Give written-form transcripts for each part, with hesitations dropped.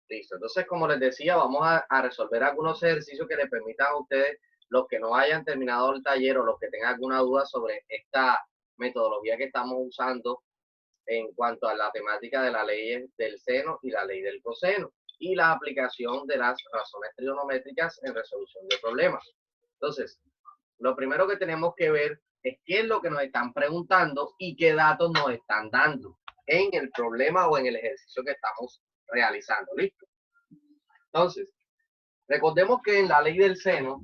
Listo. Entonces, como les decía, vamos a resolver algunos ejercicios que les permitan a ustedes, los que no hayan terminado el taller o los que tengan alguna duda sobre esta metodología que estamos usando en cuanto a la temática de la ley del seno y la ley del coseno y la aplicación de las razones trigonométricas en resolución de problemas. Entonces, lo primero que tenemos que ver es qué es lo que nos están preguntando y qué datos nos están dando en el problema o en el ejercicio que estamos realizando. ¿Listo? Entonces, recordemos que en la ley del seno,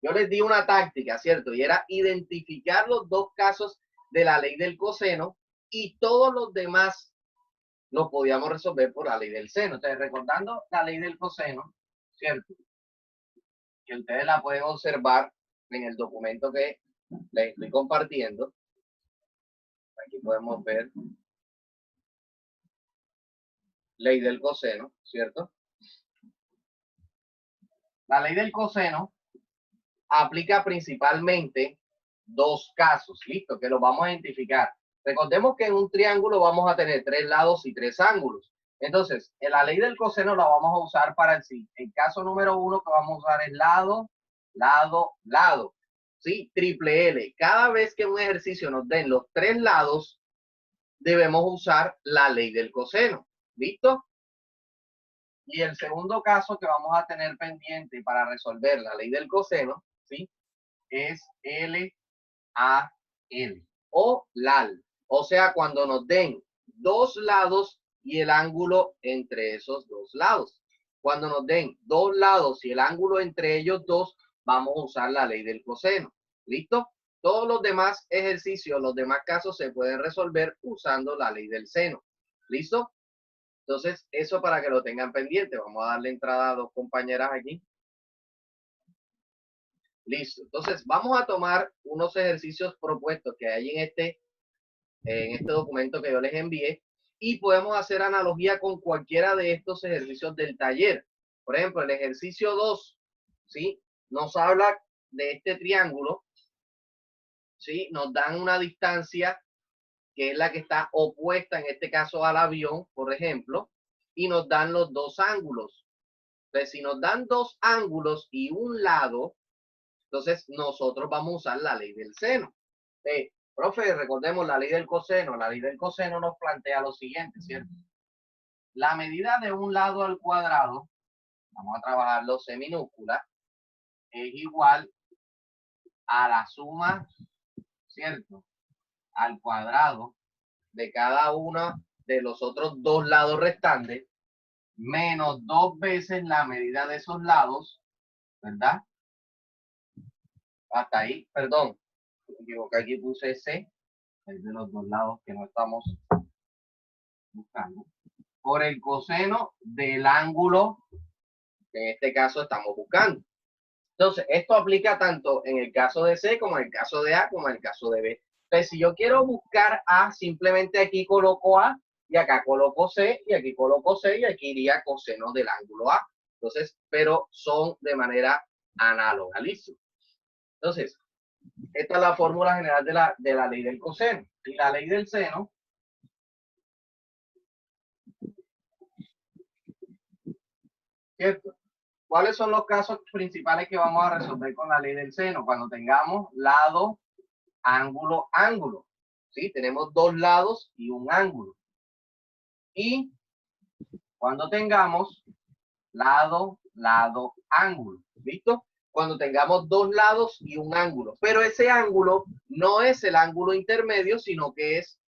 yo les di una táctica, ¿cierto? Y era identificar los dos casos de la ley del coseno y todos los demás los podíamos resolver por la ley del seno. Entonces, recordando la ley del coseno, ¿cierto? Que ustedes la pueden observar en el documento que les estoy compartiendo. Aquí podemos ver ley del coseno, ¿cierto? La ley del coseno aplica principalmente dos casos, ¿listo? Que los vamos a identificar. Recordemos que en un triángulo vamos a tener 3 lados y 3 ángulos. Entonces, en la ley del coseno la vamos a usar para el caso número 1 que vamos a usar es lado, lado, lado. ¿Sí? Triple L. Cada vez que un ejercicio nos den los 3 lados, debemos usar la ley del coseno. ¿Listo? Y el segundo caso que vamos a tener pendiente para resolver la ley del coseno, ¿sí? Es LAL o LAL. O sea, cuando nos den dos lados y el ángulo entre esos dos lados. Cuando nos den dos lados y el ángulo entre ellos dos, vamos a usar la ley del coseno. ¿Listo? Todos los demás ejercicios, los demás casos se pueden resolver usando la ley del seno. ¿Listo? Entonces, eso para que lo tengan pendiente. Vamos a darle entrada a dos compañeras aquí. Listo. Entonces, vamos a tomar unos ejercicios propuestos que hay en este documento que yo les envié y podemos hacer analogía con cualquiera de estos ejercicios del taller. Por ejemplo, el ejercicio 2, ¿sí? Nos habla de este triángulo, ¿sí? Nos dan una distancia que es la que está opuesta, en este caso al avión, por ejemplo, y nos dan los dos ángulos. Entonces, si nos dan dos ángulos y un lado, entonces nosotros vamos a usar la ley del seno. Profe, recordemos la ley del coseno. La ley del coseno nos plantea lo siguiente, ¿cierto? La medida de un lado al cuadrado, vamos a trabajarlo seminúscula, es igual a la suma, ¿cierto? Al cuadrado de cada uno de los otros dos lados restantes, menos 2 veces la medida de esos lados, ¿verdad? Hasta ahí, perdón, me equivoqué, aquí puse C, es de los dos lados que no estamos buscando, por el coseno del ángulo que en este caso estamos buscando. Entonces, esto aplica tanto en el caso de C como en el caso de A como en el caso de B. Entonces, si yo quiero buscar A, simplemente aquí coloco A y acá coloco C y aquí coloco C y aquí iría coseno del ángulo A. Entonces, pero son de manera análoga, ¿listo? Entonces, esta es la fórmula general de la ley del coseno. Y la ley del seno, ¿cierto? ¿Cuáles son los casos principales que vamos a resolver con la ley del seno? Cuando tengamos lado, ángulo, ángulo. ¿Sí? Tenemos dos lados y un ángulo. Y cuando tengamos lado, lado, ángulo. ¿Listo? Cuando tengamos dos lados y un ángulo. Pero ese ángulo no es el ángulo intermedio, sino que es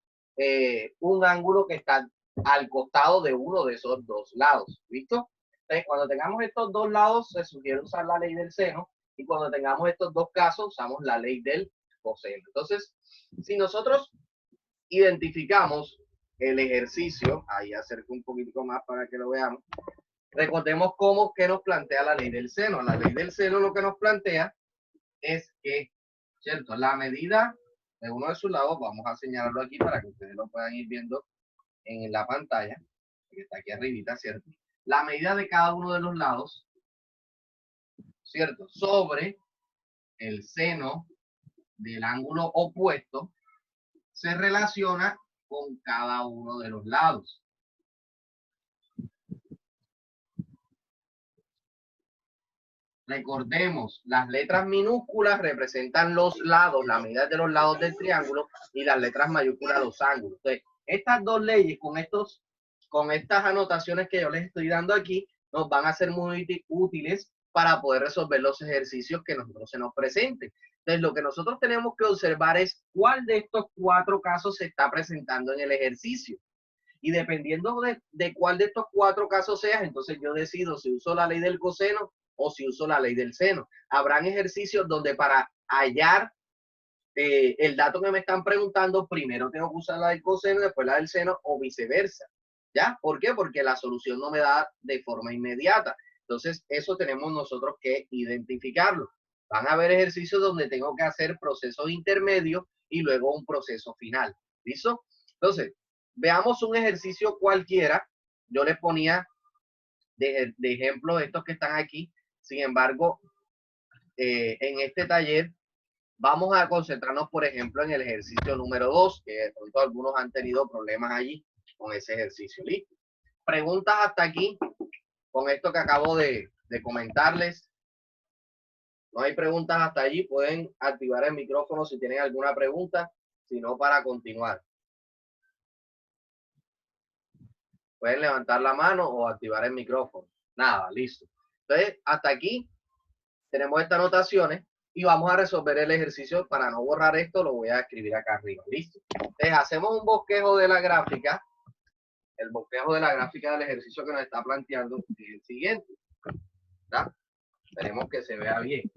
un ángulo que está al costado de uno de esos dos lados. ¿Listo? Entonces, cuando tengamos estos dos lados, se sugiere usar la ley del seno. Y cuando tengamos estos dos casos, usamos la ley del coseno. Entonces, si nosotros identificamos el ejercicio, ahí acerco un poquito más para que lo veamos. Recordemos cómo que nos plantea la ley del seno. La ley del seno lo que nos plantea es que, ¿cierto? La medida de uno de sus lados, vamos a señalarlo aquí para que ustedes lo puedan ir viendo en la pantalla, que está aquí arribita, ¿cierto? La medida de cada uno de los lados, ¿cierto? Sobre el seno del ángulo opuesto se relaciona con cada uno de los lados. Recordemos, las letras minúsculas representan los lados, la medida de los lados del triángulo, y las letras mayúsculas los ángulos. Entonces, estas dos leyes con estas anotaciones que yo les estoy dando aquí, nos van a ser muy útiles para poder resolver los ejercicios que nosotros se nos presenten. Entonces, lo que nosotros tenemos que observar es cuál de estos 4 casos se está presentando en el ejercicio. Y dependiendo de cuál de estos 4 casos sea, entonces yo decido si uso la ley del coseno o si uso la ley del seno. Habrán ejercicios donde para hallar el dato que me están preguntando, primero tengo que usar la del coseno, después la del seno, o viceversa. ¿Ya? ¿Por qué? Porque la solución no me da de forma inmediata. Entonces, eso tenemos nosotros que identificarlo. Van a haber ejercicios donde tengo que hacer procesos intermedios y luego un proceso final. ¿Listo? Entonces, veamos un ejercicio cualquiera. Yo les ponía de ejemplo estos que están aquí. Sin embargo, en este taller vamos a concentrarnos, por ejemplo, en el ejercicio número 2, que de pronto algunos han tenido problemas allí con ese ejercicio. ¿Listo? Preguntas hasta aquí con esto que acabo de comentarles. No hay preguntas hasta allí. Pueden activar el micrófono si tienen alguna pregunta, si no, para continuar. Pueden levantar la mano o activar el micrófono. Nada, listo. Entonces, hasta aquí tenemos estas anotaciones y vamos a resolver el ejercicio. Para no borrar esto, lo voy a escribir acá arriba. Listo. Entonces, hacemos un bosquejo de la gráfica. El bosquejo de la gráfica del ejercicio que nos está planteando es el siguiente. ¿Verdad? Esperemos que se vea bien.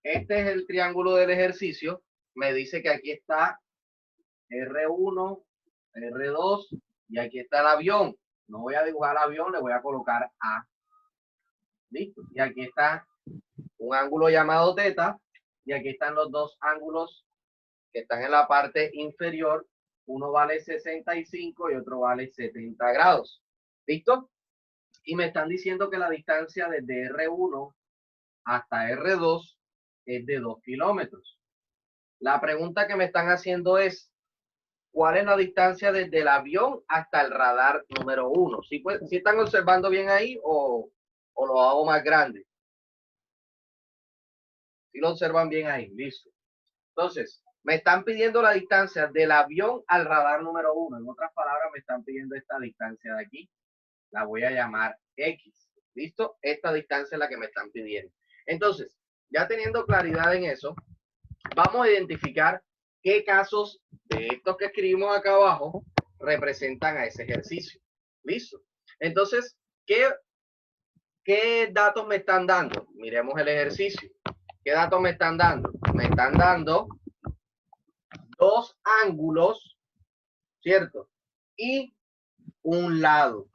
Este es el triángulo del ejercicio. Me dice que aquí está R1, R2 y aquí está el avión. No voy a dibujar el avión, le voy a colocar A. ¿Listo? Y aquí está un ángulo llamado teta y aquí están los dos ángulos que están en la parte inferior. Uno vale 65 y otro vale 70 grados. ¿Listo? Y me están diciendo que la distancia desde R1 hasta R2 es de 2 kilómetros. La pregunta que me están haciendo es, ¿cuál es la distancia desde el avión hasta el radar número 1? ¿Sí, ¿sí están observando bien ahí o lo hago más grande? ¿Sí lo observan bien ahí? Listo. Entonces, me están pidiendo la distancia del avión al radar número 1. En otras palabras, me están pidiendo esta distancia de aquí. La voy a llamar X. ¿Listo? Esta distancia es la que me están pidiendo. Entonces, ya teniendo claridad en eso, vamos a identificar qué casos de estos que escribimos acá abajo representan a ese ejercicio. ¿Listo? Entonces, ¿qué datos me están dando? Miremos el ejercicio. ¿Qué datos me están dando? Me están dando dos ángulos, ¿cierto? Y un lado.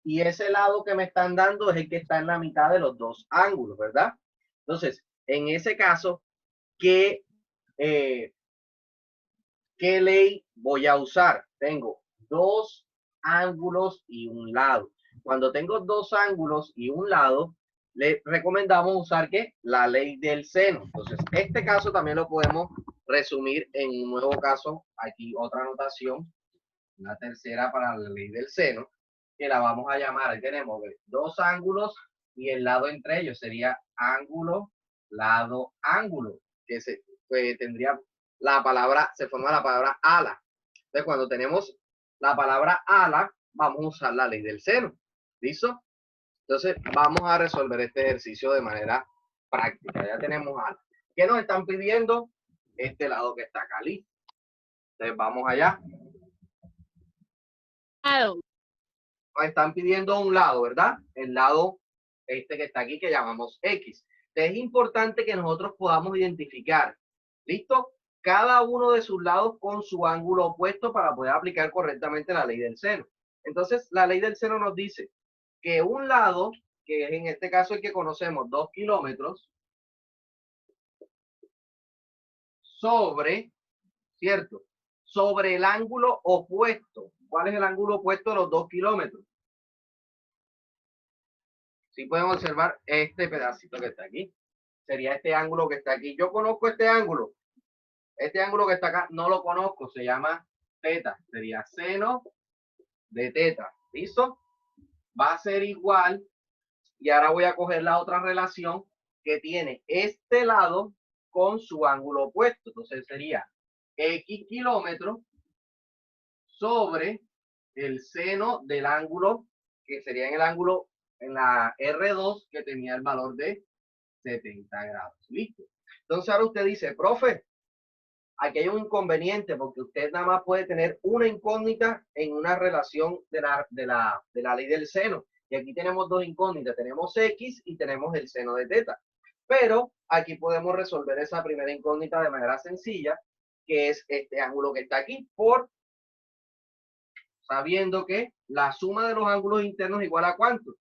Y ese lado que me están dando es el que está en la mitad de los dos ángulos, ¿verdad? Entonces, en ese caso, ¿qué ley voy a usar? Tengo dos ángulos y un lado. Cuando tengo dos ángulos y un lado, le recomendamos usar ¿qué? La ley del seno. Entonces, este caso también lo podemos resumir en un nuevo caso. Aquí otra anotación, una tercera para la ley del seno, que la vamos a llamar. Ahí tenemos dos ángulos y el lado entre ellos sería ángulo, lado, ángulo, que tendría la palabra, se forma la palabra ala. Entonces, cuando tenemos la palabra ala, vamos a usar la ley del seno. ¿Listo? Entonces, vamos a resolver este ejercicio de manera práctica. Ya tenemos ala. ¿Qué nos están pidiendo? Este lado que está acá, listo. Entonces, vamos allá. Nos están pidiendo un lado, ¿verdad? El lado este que está aquí, que llamamos X. Entonces, es importante que nosotros podamos identificar, ¿listo? Cada uno de sus lados con su ángulo opuesto para poder aplicar correctamente la ley del seno. Entonces, la ley del seno nos dice que un lado, que es en este caso el que conocemos, 2 kilómetros, sobre, ¿cierto? Sobre el ángulo opuesto. ¿Cuál es el ángulo opuesto de los 2 kilómetros? Si pueden observar este pedacito que está aquí. Sería este ángulo que está aquí. Yo conozco este ángulo. Este ángulo que está acá no lo conozco. Se llama teta. Sería seno de teta. ¿Listo? va a ser igual, y ahora voy a coger la otra relación que tiene este lado con su ángulo opuesto. Entonces sería X kilómetros sobre el seno del ángulo, que sería en el ángulo, en la R2, que tenía el valor de 70 grados. Listo. Entonces ahora usted dice, profe, aquí hay un inconveniente porque usted nada más puede tener una incógnita en una relación de la ley del seno. Y aquí tenemos dos incógnitas, tenemos X y tenemos el seno de teta. Pero aquí podemos resolver esa primera incógnita de manera sencilla, que es este ángulo que está aquí, sabiendo que la suma de los ángulos internos igual a ¿cuánto?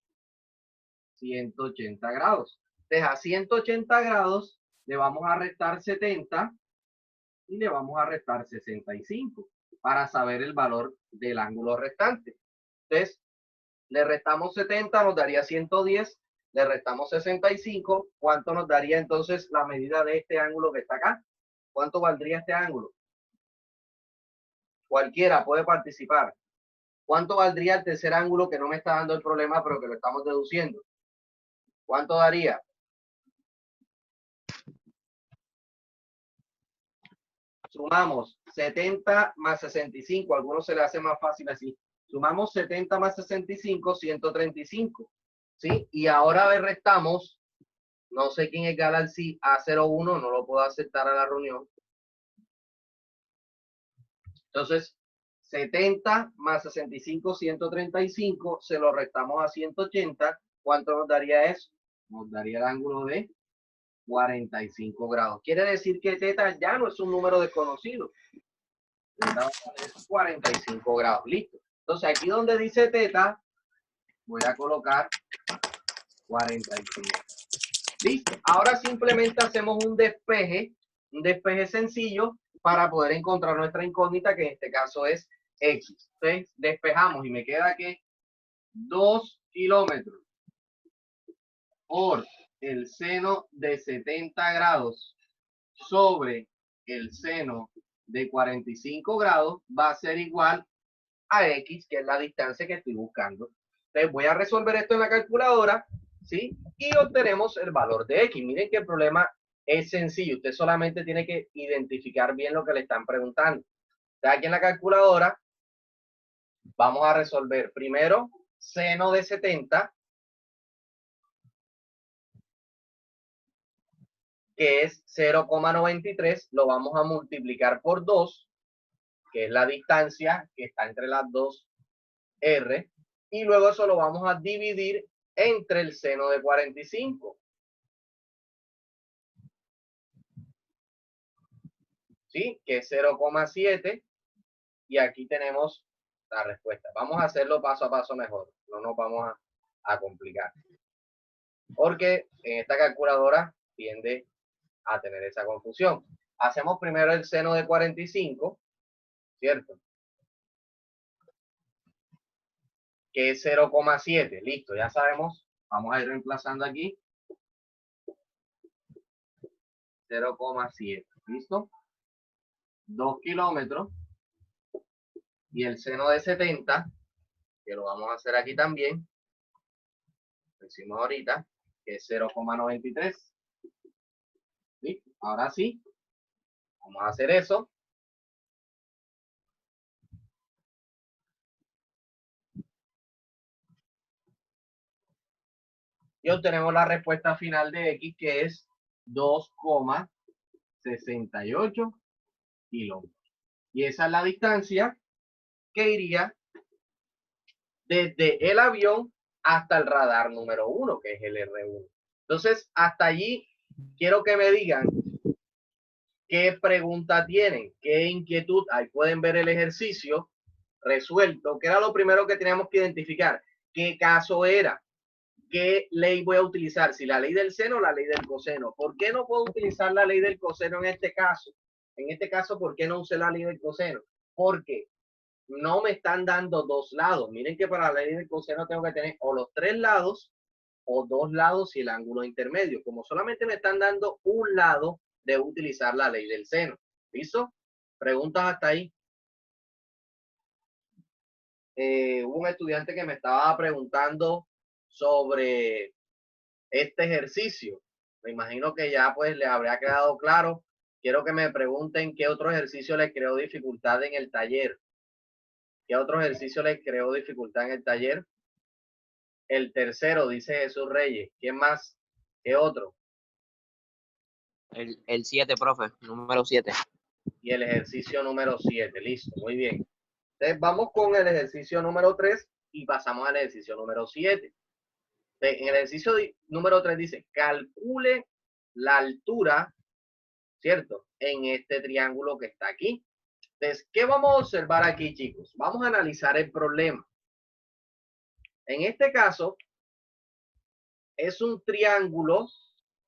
180 grados. Entonces a 180 grados le vamos a restar 70 y le vamos a restar 65 para saber el valor del ángulo restante. Entonces, le restamos 70, nos daría 110, le restamos 65, ¿cuánto nos daría entonces la medida de este ángulo que está acá? ¿Cuánto valdría este ángulo? Cualquiera puede participar. ¿Cuánto valdría el tercer ángulo que no me está dando el problema, pero que lo estamos deduciendo? ¿Cuánto daría? Sumamos 70 más 65, a algunos se le hace más fácil así. Sumamos 70 más 65, 135. ¿Sí? Y ahora le restamos, no sé quién es Galaxy A01, no lo puedo aceptar a la reunión. Entonces, 70 más 65, 135, se lo restamos a 180. ¿Cuánto nos daría eso? Nos daría el ángulo de 45 grados. Quiere decir que teta ya no es un número desconocido. Es 45 grados, listo. Entonces aquí donde dice teta, voy a colocar 45. Listo. Ahora simplemente hacemos un despeje sencillo para poder encontrar nuestra incógnita, que en este caso es X. Entonces despejamos y me queda que 2 kilómetros por el seno de 70 grados sobre el seno de 45 grados va a ser igual a X, que es la distancia que estoy buscando. Entonces voy a resolver esto en la calculadora, ¿sí? Y obtenemos el valor de X. Miren que el problema es sencillo. Usted solamente tiene que identificar bien lo que le están preguntando. Entonces aquí en la calculadora vamos a resolver primero seno de 70, que es 0,93, lo vamos a multiplicar por 2, que es la distancia que está entre las dos R, y luego eso lo vamos a dividir entre el seno de 45. ¿Sí? Que es 0,7, y aquí tenemos la respuesta. Vamos a hacerlo paso a paso mejor, no nos vamos a complicar, porque en esta calculadora tiende a tener esa confusión. Hacemos primero el seno de 45, ¿cierto? Que es 0,7. Listo, ya sabemos. Vamos a ir reemplazando aquí. 0,7. ¿Listo? 2 kilómetros. Y el seno de 70, que lo vamos a hacer aquí también. Lo hicimos ahorita, que es 0,93. ¿Listo? Ahora sí. Vamos a hacer eso. Y obtenemos la respuesta final de X, que es 2,68 kilómetros. Y esa es la distancia que iría desde el avión hasta el radar número 1, que es el R1. Entonces, hasta allí quiero que me digan qué pregunta tienen, qué inquietud. Ahí pueden ver el ejercicio resuelto, que era lo primero que teníamos que identificar. ¿Qué caso era? ¿Qué ley voy a utilizar? Si la ley del seno o la ley del coseno. ¿Por qué no puedo utilizar la ley del coseno en este caso? En este caso, ¿por qué no usé la ley del coseno? Porque no me están dando dos lados. Miren que para la ley del coseno tengo que tener o los tres lados o dos lados y el ángulo intermedio. Como solamente me están dando un lado, debo utilizar la ley del seno. ¿Listo? ¿Preguntas hasta ahí? hubo un estudiante que me estaba preguntando sobre este ejercicio. Me imagino que ya pues les habría quedado claro. Quiero que me pregunten qué otro ejercicio les creó dificultad en el taller. ¿Qué otro ejercicio les creó dificultad en el taller? El tercero, dice Jesús Reyes. ¿Quién más? ¿Qué otro? El 7, profe, número 7. Y el ejercicio número 7. Listo, muy bien. Entonces vamos con el ejercicio número 3 y pasamos al ejercicio número 7. En el ejercicio número 3 dice, calcule la altura, ¿cierto? En este triángulo que está aquí. Entonces, ¿qué vamos a observar aquí, chicos? Vamos a analizar el problema. En este caso, es un triángulo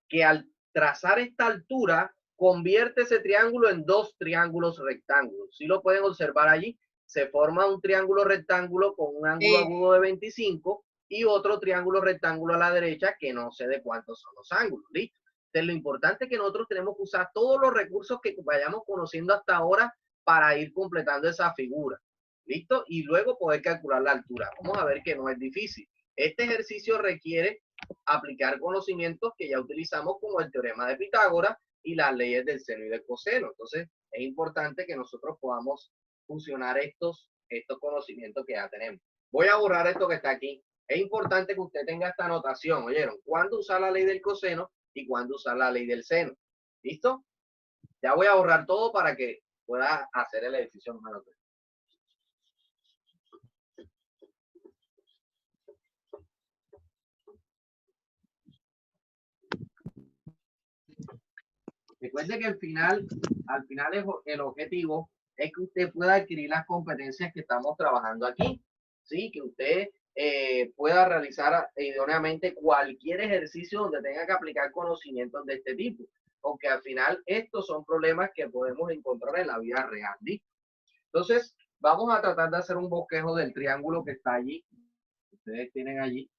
que al trazar esta altura, convierte ese triángulo en dos triángulos rectángulos. Si lo pueden observar allí, se forma un triángulo rectángulo con un ángulo agudo de 25 y otro triángulo rectángulo a la derecha que no sé de cuántos son los ángulos. ¿Listo? Entonces, lo importante es que nosotros tenemos que usar todos los recursos que vayamos conociendo hasta ahora para ir completando esa figura. ¿Listo? Y luego poder calcular la altura. Vamos a ver que no es difícil. Este ejercicio requiere aplicar conocimientos que ya utilizamos como el teorema de Pitágoras y las leyes del seno y del coseno. Entonces, es importante que nosotros podamos funcionar estos conocimientos que ya tenemos. Voy a borrar esto que está aquí. Es importante que usted tenga esta anotación. ¿Oyeron? ¿Cuándo usar la ley del coseno y cuándo usar la ley del seno? ¿Listo? Ya voy a borrar todo para que pueda hacer el ejercicio número 3. Recuerde que al final el objetivo es que usted pueda adquirir las competencias que estamos trabajando aquí, ¿sí? Que usted pueda realizar idóneamente cualquier ejercicio donde tenga que aplicar conocimientos de este tipo, porque al final estos son problemas que podemos encontrar en la vida real, ¿sí? Entonces, vamos a tratar de hacer un bosquejo del triángulo que está allí. Ustedes tienen allí.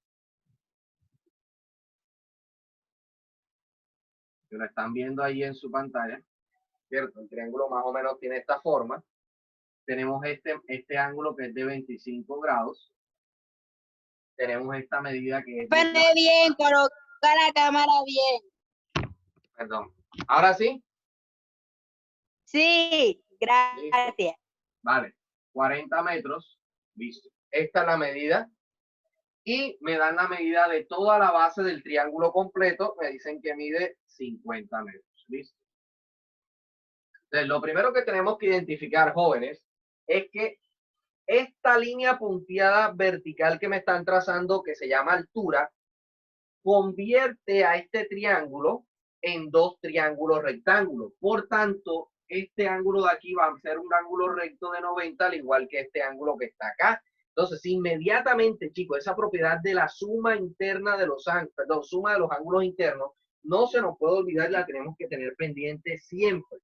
Que lo están viendo ahí en su pantalla, ¿cierto? El triángulo más o menos tiene esta forma. Tenemos este ángulo que es de 25 grados. Tenemos esta medida que es de... bien, coloca la cámara bien. Perdón. ¿Ahora sí? Sí, gracias. ¿Listo? Vale. 40 metros. Listo. Esta es la medida. Y me dan la medida de toda la base del triángulo completo. Me dicen que mide 50 metros. ¿Listo? Entonces, lo primero que tenemos que identificar, jóvenes, es que esta línea punteada vertical que me están trazando, que se llama altura, convierte a este triángulo en dos triángulos rectángulos. Por tanto, este ángulo de aquí va a ser un ángulo recto de 90, al igual que este ángulo que está acá. Entonces, inmediatamente, chicos, esa propiedad de la suma interna de los ángulos, perdón, suma de los ángulos internos, no se nos puede olvidar, la tenemos que tener pendiente siempre.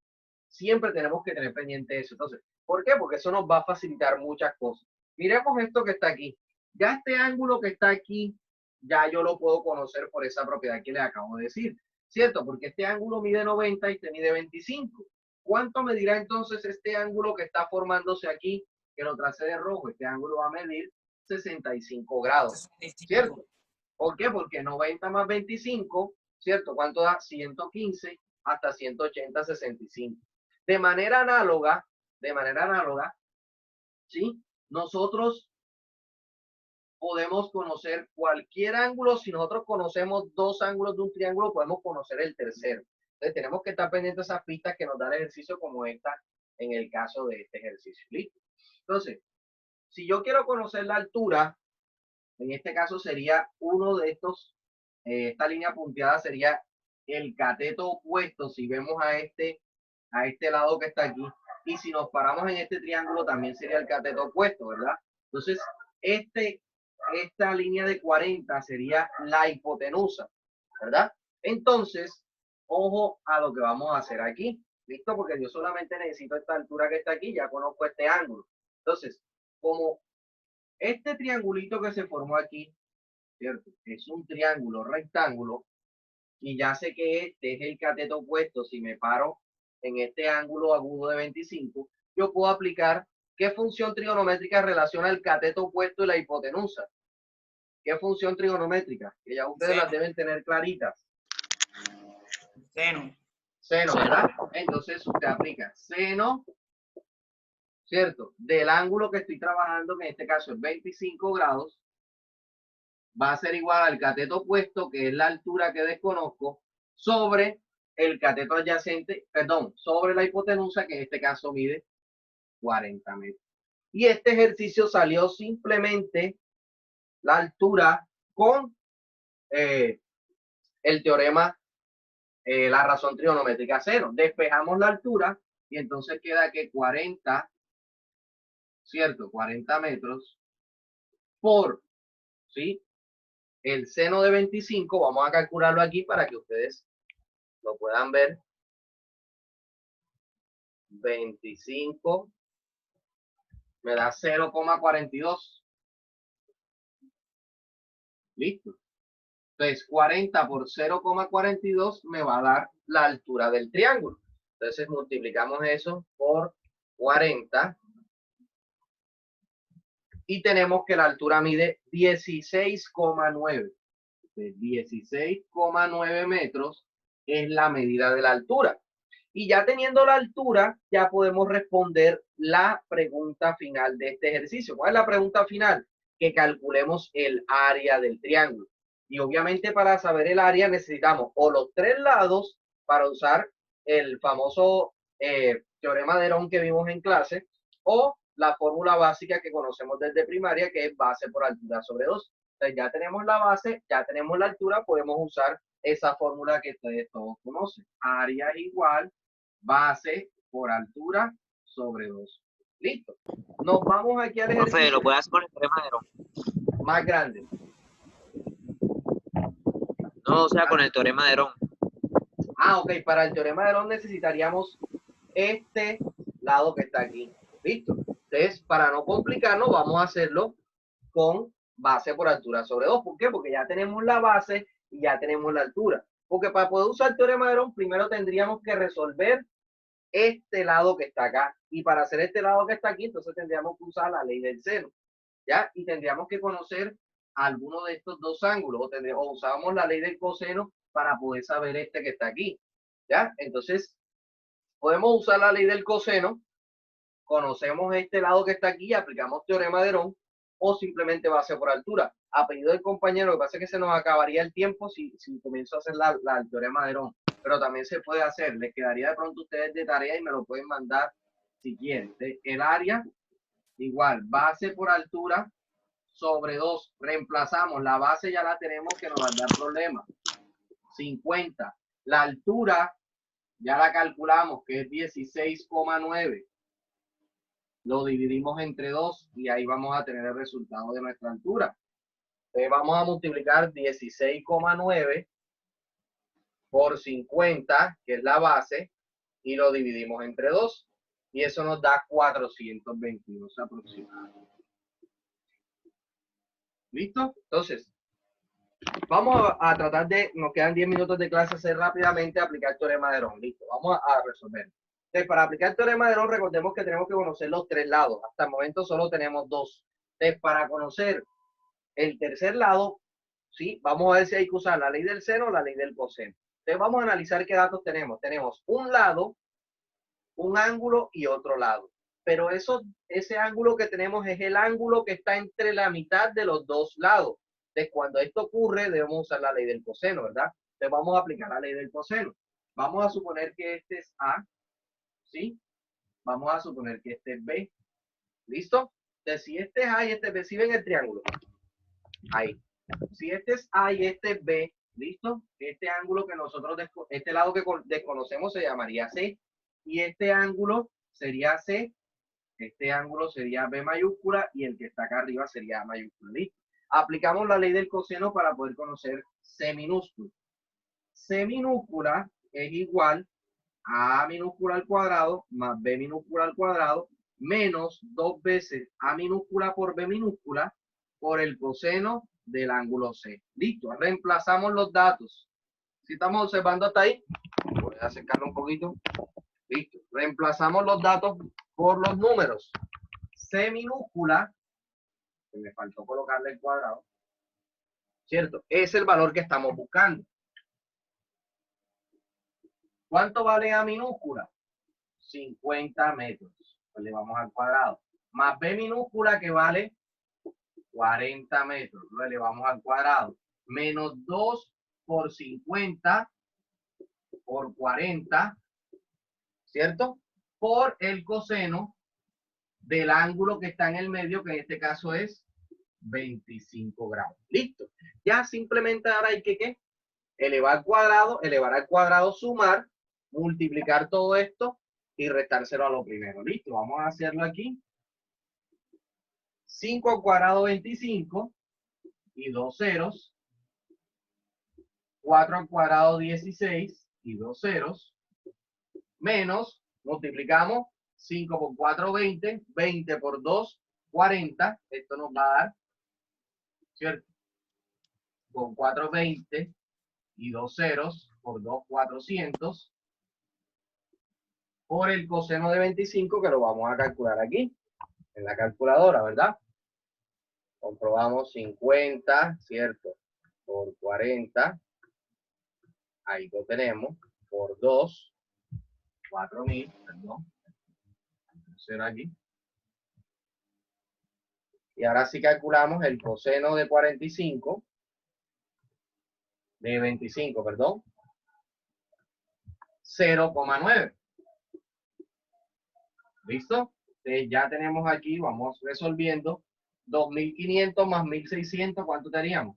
Siempre tenemos que tener pendiente eso. Entonces, ¿por qué? Porque eso nos va a facilitar muchas cosas. Miremos esto que está aquí. Ya este ángulo que está aquí, ya yo lo puedo conocer por esa propiedad que les acabo de decir, ¿cierto? Porque este ángulo mide 90 y este mide 25. ¿Cuánto medirá entonces este ángulo que está formándose aquí, que lo tracé de rojo? Este ángulo va a medir 65 grados, ¿cierto? ¿Por qué? Porque 90 más 25, ¿cierto? ¿Cuánto da? 115 hasta 180, 65. De manera análoga, ¿sí? Nosotros podemos conocer cualquier ángulo. Si nosotros conocemos dos ángulos de un triángulo, podemos conocer el tercero. Entonces, tenemos que estar pendientes de esas pistas que nos da el ejercicio como esta en el caso de este ejercicio. ¿Listo? Entonces, si yo quiero conocer la altura, en este caso sería uno de estos, esta línea punteada sería el cateto opuesto, si vemos a este lado que está aquí. Y si nos paramos en este triángulo, también sería el cateto opuesto, ¿verdad? Entonces, esta línea de 40 sería la hipotenusa, ¿verdad? Entonces, ojo a lo que vamos a hacer aquí, ¿listo? Porque yo solamente necesito esta altura que está aquí, ya conozco este ángulo. Entonces, como este triangulito que se formó aquí, ¿cierto? Es un triángulo rectángulo, y ya sé que este es el cateto opuesto. Si me paro en este ángulo agudo de 25, yo puedo aplicar ¿Qué función trigonométrica relaciona el cateto opuesto y la hipotenusa? ¿Qué función trigonométrica? Que ya ustedes las deben tener claritas. Seno. Seno, ¿verdad? Entonces usted aplica seno, ¿cierto? Del ángulo que estoy trabajando, que en este caso es 25 grados, va a ser igual al cateto opuesto, que es la altura que desconozco, sobre el cateto adyacente, perdón, sobre la hipotenusa, que en este caso mide 40 metros. Y este ejercicio salió simplemente la altura con el teorema, la razón trigonométrica cero. Despejamos la altura y entonces queda que 40, ¿cierto? 40 metros por, ¿sí? El seno de 25, vamos a calcularlo aquí para que ustedes lo puedan ver. 25 me da 0,42. Listo. Entonces, 40 por 0,42 me va a dar la altura del triángulo. Entonces, multiplicamos eso por 40. Y tenemos que la altura mide 16,9. 16,9 metros es la medida de la altura. Y ya teniendo la altura, ya podemos responder la pregunta final de este ejercicio. ¿Cuál es la pregunta final? Que calculemos el área del triángulo. Y obviamente para saber el área necesitamos o los tres lados para usar el famoso teorema de Herón que vimos en clase, o la fórmula básica que conocemos desde primaria, que es base por altura sobre 2. Entonces ya tenemos la base, ya tenemos la altura, podemos usar esa fórmula que ustedes todos conocen. Área igual base por altura sobre 2. Listo. Nos vamos aquí al ejercicio. Profe, lo puede hacer con el teorema de Herón. Más grande. No, o sea, con el teorema de Herón. Ah, ok. Para el teorema de Herón necesitaríamos este lado que está aquí. Listo. Entonces, para no complicarnos, vamos a hacerlo con base por altura sobre 2. ¿Por qué? Porque ya tenemos la base y ya tenemos la altura. Porque para poder usar el teorema de Herón, primero tendríamos que resolver este lado que está acá. Y para hacer este lado que está aquí, entonces tendríamos que usar la ley del seno. ¿Ya? Y tendríamos que conocer alguno de estos dos ángulos. O usábamos la ley del coseno para poder saber este que está aquí. ¿Ya? Entonces, podemos usar la ley del coseno. Conocemos este lado que está aquí y aplicamos teorema de Herón, o simplemente base por altura. A pedido del compañero, lo que pasa es que se nos acabaría el tiempo si comienzo a hacer el teorema de Herón. Pero también se puede hacer. Les quedaría de pronto a ustedes de tarea y me lo pueden mandar si quieren. El área igual base por altura sobre 2. Reemplazamos. La base ya la tenemos, que nos va a dar problema. 50. La altura ya la calculamos, que es 16,9. Lo dividimos entre 2 y ahí vamos a tener el resultado de nuestra altura. Entonces vamos a multiplicar 16,9 por 50, que es la base, y lo dividimos entre 2. Y eso nos da 422 aproximadamente. ¿Listo? Entonces, vamos a tratar de, nos quedan 10 minutos de clase, hacer rápidamente aplicar el teorema de Herón. Listo, vamos a resolver. Entonces, para aplicar el teorema de Herón, recordemos que tenemos que conocer los tres lados. Hasta el momento solo tenemos dos. Entonces, para conocer el tercer lado, ¿sí? Vamos a ver si hay que usar la ley del seno o la ley del coseno. Entonces, vamos a analizar qué datos tenemos. Tenemos un lado, un ángulo y otro lado. Pero ese ángulo que tenemos es el ángulo que está entre la mitad de los dos lados. Entonces, cuando esto ocurre, debemos usar la ley del coseno, ¿verdad? Entonces, vamos a aplicar la ley del coseno. Vamos a suponer que este es A, ¿sí? Vamos a suponer que este es B. ¿Listo? Entonces, si este es A y este es B, ¿sí ven el triángulo? Ahí. Si este es A y este es B, ¿listo? Este ángulo que nosotros, este lado que desconocemos se llamaría C. Y este ángulo sería C. Este ángulo sería B mayúscula y el que está acá arriba sería A mayúscula. ¿Listo? Aplicamos la ley del coseno para poder conocer C minúscula. C minúscula es igual a A minúscula al cuadrado más B minúscula al cuadrado menos 2 veces A minúscula por B minúscula por el coseno del ángulo C. Listo, reemplazamos los datos. Si estamos observando hasta ahí, voy a acercarlo un poquito. Listo, reemplazamos los datos por los números. C minúscula, que me faltó colocarle el cuadrado, ¿cierto? Es el valor que estamos buscando. ¿Cuánto vale A minúscula? 50 metros. Pues le vamos al cuadrado. Más B minúscula que vale 40 metros. Lo elevamos al cuadrado. Menos 2 por 50 por 40, ¿cierto? Por el coseno del ángulo que está en el medio, que en este caso es 25 grados. Listo. Ya simplemente ahora hay que ¿qué? Elevar al cuadrado, sumar, multiplicar todo esto y restárselo a lo primero. Listo, vamos a hacerlo aquí. 5 al cuadrado 25 y 2 ceros. 4 al cuadrado 16 y 2 ceros. Menos, multiplicamos 5 por 4, 20. 20 por 2, 40. Esto nos va a dar, ¿cierto? Con 4, 20 y 2 ceros por 2, 400. Por el coseno de 25, que lo vamos a calcular aquí, en la calculadora, ¿verdad? Comprobamos 50, ¿cierto? Por 40. Ahí lo tenemos. Por 2, 4000, perdón. Será aquí. Y ahora sí calculamos el coseno de 45, de 25, perdón. 0,9. ¿Listo? Entonces ya tenemos aquí, vamos resolviendo. 2500 más 1600, ¿cuánto teníamos?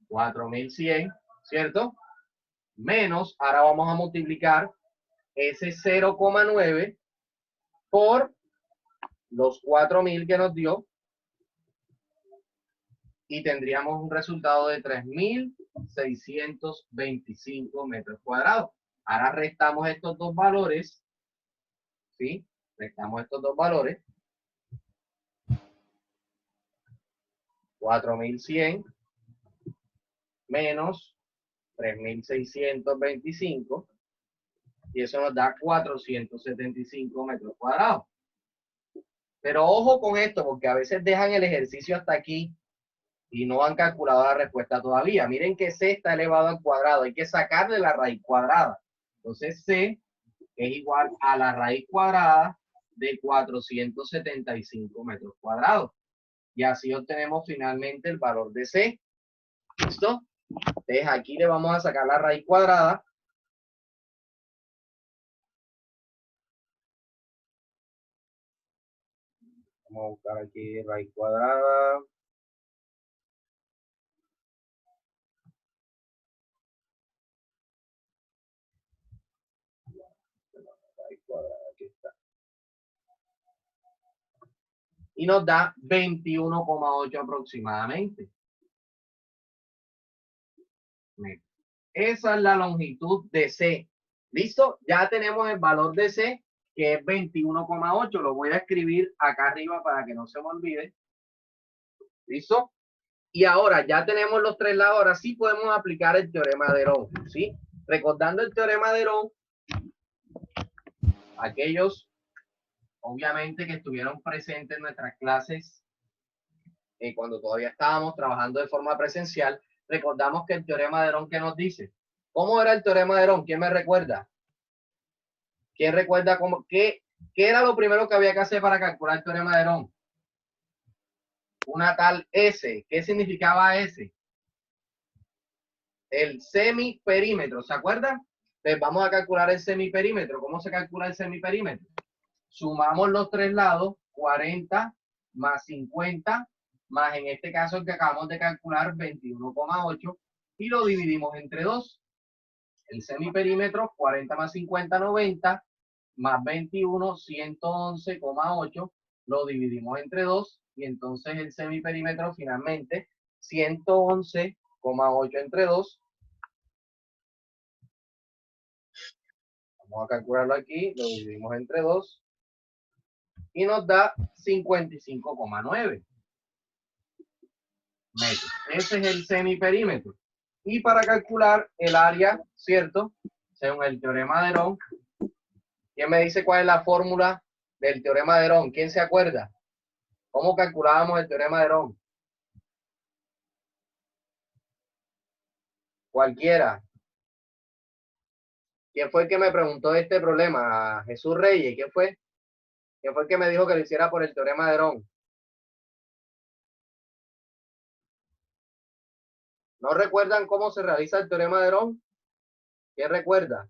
4100, ¿cierto? Menos, ahora vamos a multiplicar ese 0,9 por los 4000 que nos dio y tendríamos un resultado de 3625 metros cuadrados. Ahora restamos estos dos valores, ¿sí? Restamos estos dos valores. 4100 menos 3625 y eso nos da 475 metros cuadrados. Pero ojo con esto, porque a veces dejan el ejercicio hasta aquí y no han calculado la respuesta todavía. Miren que C está elevado al cuadrado, hay que sacarle la raíz cuadrada. Entonces C es igual a la raíz cuadrada de 475 metros cuadrados. Y así obtenemos finalmente el valor de C. ¿Listo? Entonces aquí le vamos a sacar la raíz cuadrada. Vamos a buscar aquí raíz cuadrada. Raíz cuadrada, aquí está. Y nos da 21,8 aproximadamente. Esa es la longitud de C. ¿Listo? Ya tenemos el valor de C, que es 21,8. Lo voy a escribir acá arriba para que no se me olvide. ¿Listo? Y ahora ya tenemos los tres lados. Ahora sí podemos aplicar el teorema de Herón. ¿Sí? Recordando el teorema de Herón, aquellos, obviamente, que estuvieron presentes en nuestras clases cuando todavía estábamos trabajando de forma presencial, recordamos que el teorema de Herón, ¿qué nos dice? ¿Cómo era el teorema de Herón? ¿Quién me recuerda? ¿Quién recuerda qué era lo primero que había que hacer para calcular el teorema de Herón? Una tal S. ¿Qué significaba S? El semiperímetro, ¿se acuerdan? Entonces vamos a calcular el semiperímetro. ¿Cómo se calcula el semiperímetro? Sumamos los tres lados, 40 más 50, más en este caso el que acabamos de calcular, 21,8, y lo dividimos entre 2. El semiperímetro, 40 más 50, 90, más 21, 111,8, lo dividimos entre 2, y entonces el semiperímetro finalmente, 111,8 entre 2. Vamos a calcularlo aquí, lo dividimos entre 2, y nos da 55,9 metros. Ese es el semiperímetro. Y para calcular el área, ¿cierto? Según el teorema de Herón, ¿Quién me dice cuál es la fórmula del teorema de Herón? ¿Quién se acuerda? ¿Cómo calculábamos el teorema de Herón? Cualquiera. ¿Quién fue el que me preguntó este problema? Jesús Reyes. ¿Quién fue? ¿Quién fue el que me dijo que lo hiciera por el teorema de Herón? ¿No recuerdan cómo se realiza el teorema de Herón? ¿Quién recuerda?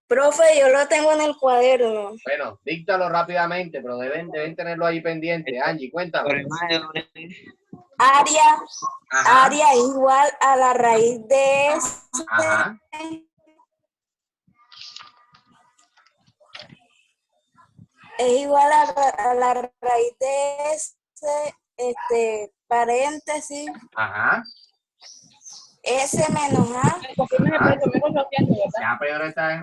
Profe, yo lo tengo en el cuaderno. Bueno, díctalo rápidamente, pero deben tenerlo ahí pendiente. Angie, cuéntame. Teorema de Herón es Área, Ajá, área igual a la raíz de ajá. es igual a la raíz de paréntesis, Ajá. S menos A. Ajá. Ya, pero ahora está en